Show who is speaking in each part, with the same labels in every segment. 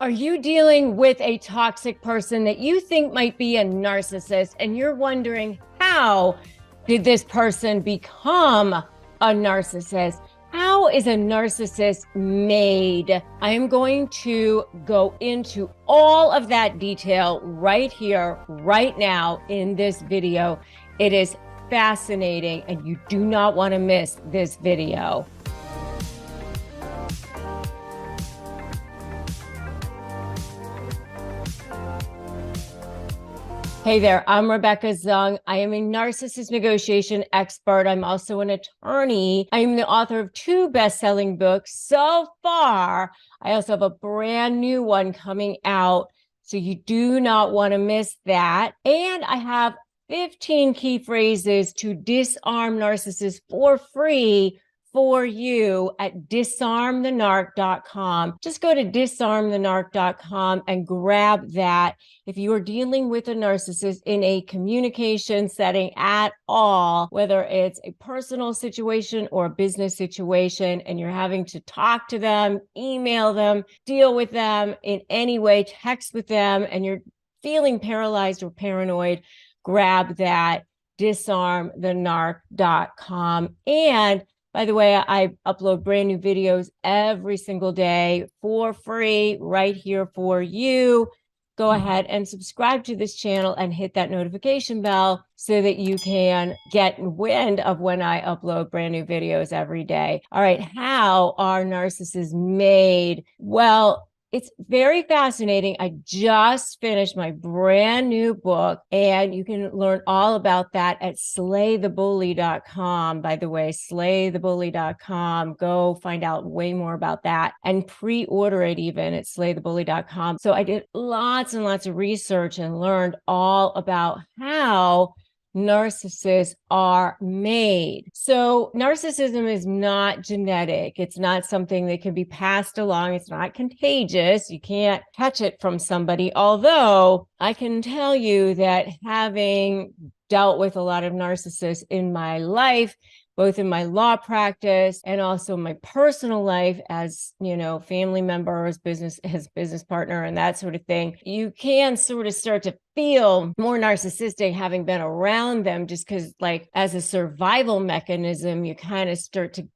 Speaker 1: Are you dealing with a toxic person that you think might be a narcissist and you're wondering, how did this person become a narcissist? How is a narcissist made? I am going to go into all of that detail right here, right now in this video. It is fascinating and you do not want to miss this video. Hey there, I'm Rebecca Zung. I am a narcissist negotiation expert. I'm also an attorney. I'm the author of 2 best-selling books so far. I also have a brand new one coming out, so you do not want to miss that. And I have 15 key phrases to disarm narcissists for free for you at disarmthenarc.com. Just go to disarmthenarc.com and grab that. If you are dealing with a narcissist in a communication setting at all, whether it's a personal situation or a business situation, and you're having to talk to them, email them, deal with them in any way, text with them, and you're feeling paralyzed or paranoid, grab that, disarmthenarc.com. And by the way, I upload brand new videos every single day for free right here for you. Go ahead and subscribe to this channel and hit that notification bell so that you can get wind of when I upload brand new videos every day. All right, how are narcissists made? Well, it's very fascinating. I just finished my brand new book, and you can learn all about that at slaythebully.com. By the way, slaythebully.com. Go find out way more about that and pre-order it even at slaythebully.com. So I did lots and lots of research and learned all about how narcissists are made. So narcissism is not genetic. It's not something that can be passed along. It's not contagious. You can't catch it from somebody. Although I can tell you that having dealt with a lot of narcissists in my life, both in my law practice and also my personal life as, family member, as business partner and that sort of thing, you can sort of start to feel more narcissistic having been around them, just because as a survival mechanism, you kind of start to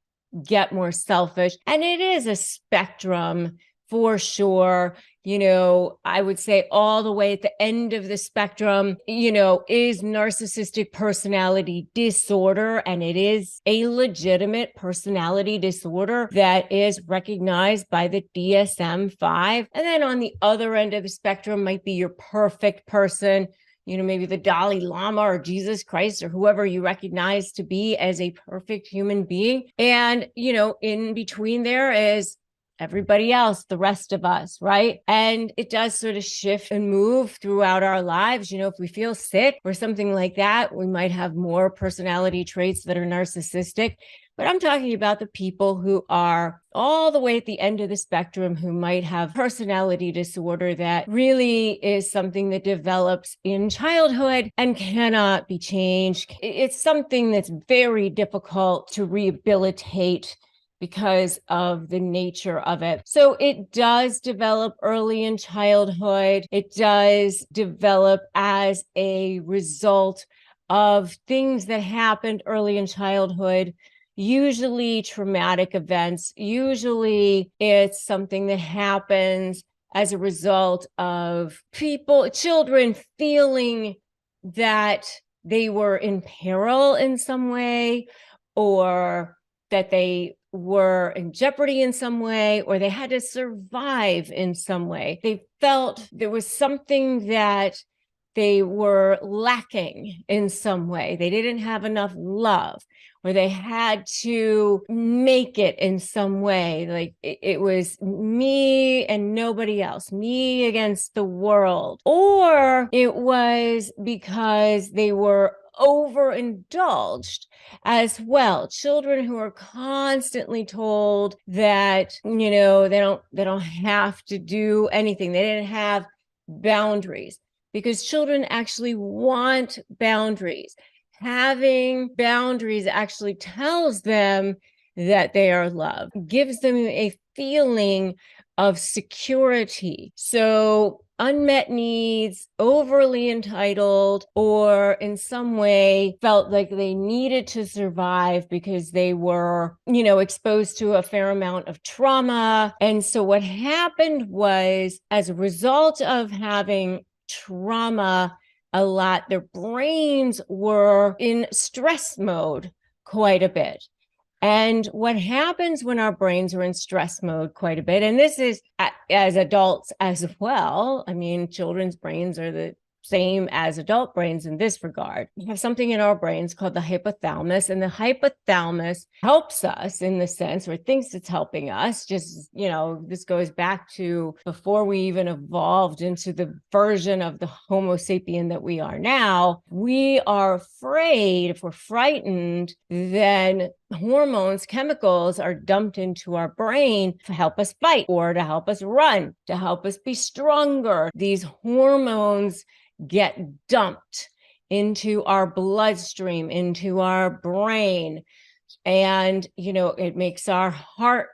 Speaker 1: get more selfish. And it is a spectrum for sure. I would say all the way at the end of the spectrum, is narcissistic personality disorder. And it is a legitimate personality disorder that is recognized by the DSM-5. And then on the other end of the spectrum might be your perfect person, maybe the Dalai Lama or Jesus Christ or whoever you recognize to be as a perfect human being. And, in between there is everybody else, the rest of us, right? And it does sort of shift and move throughout our lives. If we feel sick or something like that, we might have more personality traits that are narcissistic. But I'm talking about the people who are all the way at the end of the spectrum, who might have personality disorder that really is something that develops in childhood and cannot be changed. It's something that's very difficult to rehabilitate because of the nature of it. So it does develop early in childhood. It does develop as a result of things that happened early in childhood, usually traumatic events. Usually it's something that happens as a result of children feeling that they were in peril in some way, or that they were in jeopardy in some way, or they had to survive in some way. They felt there was something that they were lacking in some way. They didn't have enough love, or they had to make it in some way. Like it was me and nobody else, me against the world. Or it was because they were overindulged as well. Children who are constantly told that, they don't have to do anything. They didn't have boundaries, because children actually want boundaries. Having boundaries actually tells them that they are loved, gives them a feeling of security. So unmet needs, overly entitled, or in some way felt like they needed to survive because they were, exposed to a fair amount of trauma. And so what happened was, as a result of having trauma a lot, their brains were in stress mode quite a bit. And what happens when our brains are in stress mode quite a bit, and this is as adults as well. I mean, children's brains are the same as adult brains in this regard. We have something in our brains called the hypothalamus, and the hypothalamus helps us in the sense, or thinks it's helping us. Just, this goes back to before we even evolved into the version of the Homo sapien that we are now. We are afraid, if we're frightened, then hormones, chemicals are dumped into our brain to help us fight or to help us run, to help us be stronger. These hormones get dumped into our bloodstream, into our brain. And, it makes our hearts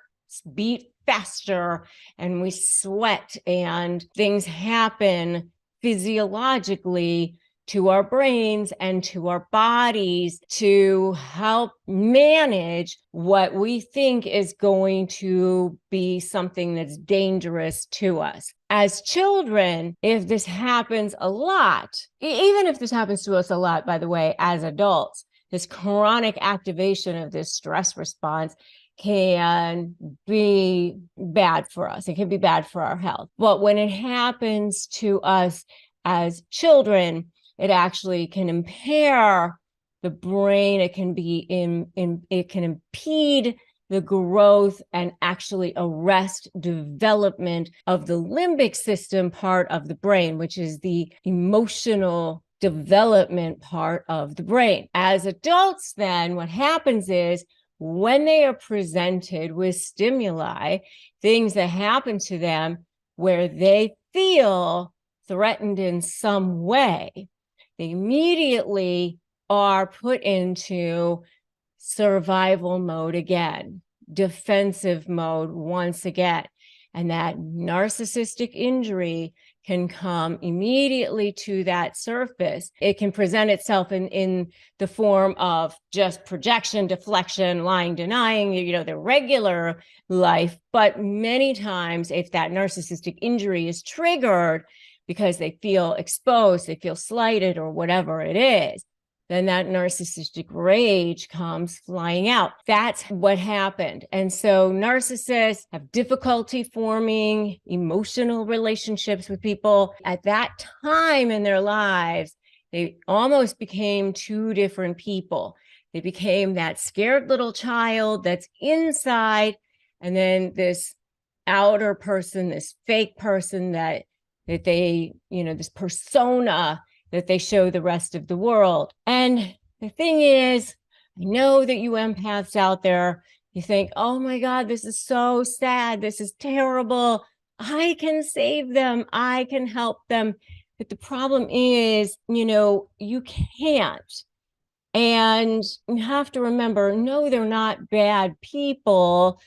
Speaker 1: beat faster and we sweat and things happen physiologically to our brains and to our bodies to help manage what we think is going to be something that's dangerous to us. As children, if this happens a lot, even if this happens to us a lot, by the way, as adults, this chronic activation of this stress response can be bad for us. It can be bad for our health. But when it happens to us as children, it actually can impair the brain. It can be it can impede the growth and actually arrest development of the limbic system part of the brain, which is the emotional development part of the brain. As adults, then, what happens is when they are presented with stimuli, things that happen to them where they feel threatened in some way, they immediately are put into survival mode again, defensive mode once again. And that narcissistic injury can come immediately to that surface. It can present itself in the form of just projection, deflection, lying, denying, their regular life. But many times, if that narcissistic injury is triggered because they feel exposed, they feel slighted, or whatever it is, then that narcissistic rage comes flying out. That's what happened. And so narcissists have difficulty forming emotional relationships with people. At that time in their lives, they almost became two different people. They became that scared little child that's inside, and then this outer person, this fake person that they, this persona that they show the rest of the world. And the thing is, I know that you empaths out there, you think, oh my God, this is so sad. This is terrible. I can save them. I can help them. But the problem is, you can't. And you have to remember, no, they're not bad people.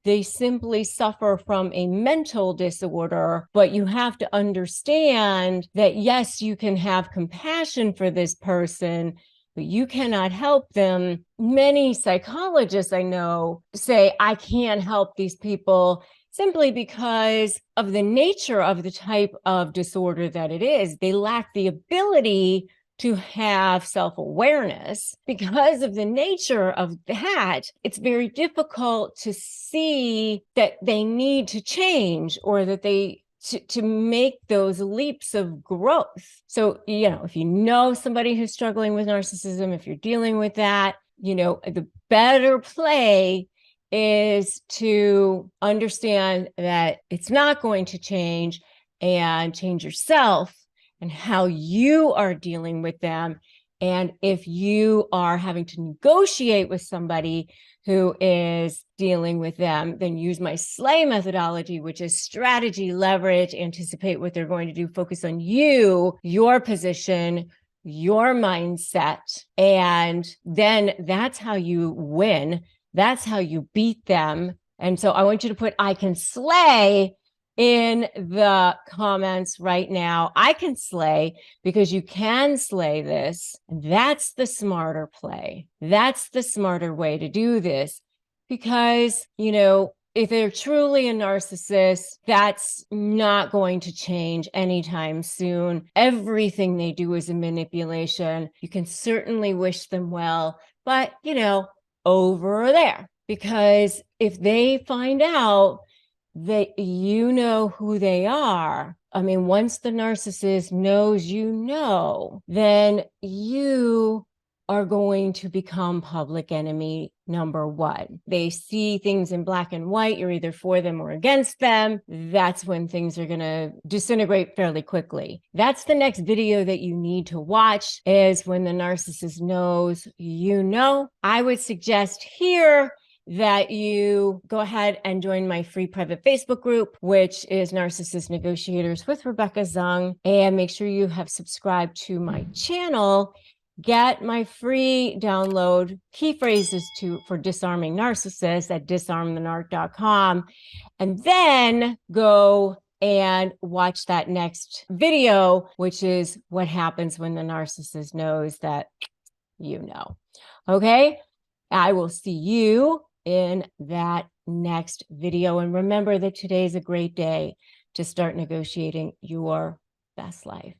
Speaker 1: They simply suffer from a mental disorder, but you have to understand that, yes, you can have compassion for this person, but you cannot help them. Many psychologists I know say, I can't help these people simply because of the nature of the type of disorder that it is. They lack the ability to have self-awareness. Because of the nature of that, it's very difficult to see that they need to change, or that they to make those leaps of growth. So, if you know somebody who's struggling with narcissism, if you're dealing with that, the better play is to understand that it's not going to change, and change yourself and how you are dealing with them. And if you are having to negotiate with somebody who is dealing with them, then use my SLAY methodology, which is strategy, leverage, anticipate what they're going to do, focus on you, your position, your mindset. And then that's how you win. That's how you beat them. And so I want you to put, I can slay in the comments right now. I can slay because you can slay this. That's the smarter play. That's the smarter way to do this because, you know, if they're truly a narcissist, that's not going to change anytime soon. Everything they do is a manipulation. You can certainly wish them well, but, you know, over there. Because if they find out that you know who they are, I mean, once the narcissist knows you know, then you are going to become public enemy number one. They see things in black and white. You're either for them or against them. That's when things are going to disintegrate fairly quickly. That's the next video that you need to watch, is when the narcissist knows you know. I would suggest here that you go ahead and join my free private Facebook group, which is Narcissist Negotiators with Rebecca Zung. And make sure you have subscribed to my channel. Get my free download key phrases for disarming narcissists at disarmthenarc.com. And then go and watch that next video, which is what happens when the narcissist knows that you know. Okay, I will see you in that next video. And remember that today is a great day to start negotiating your best life.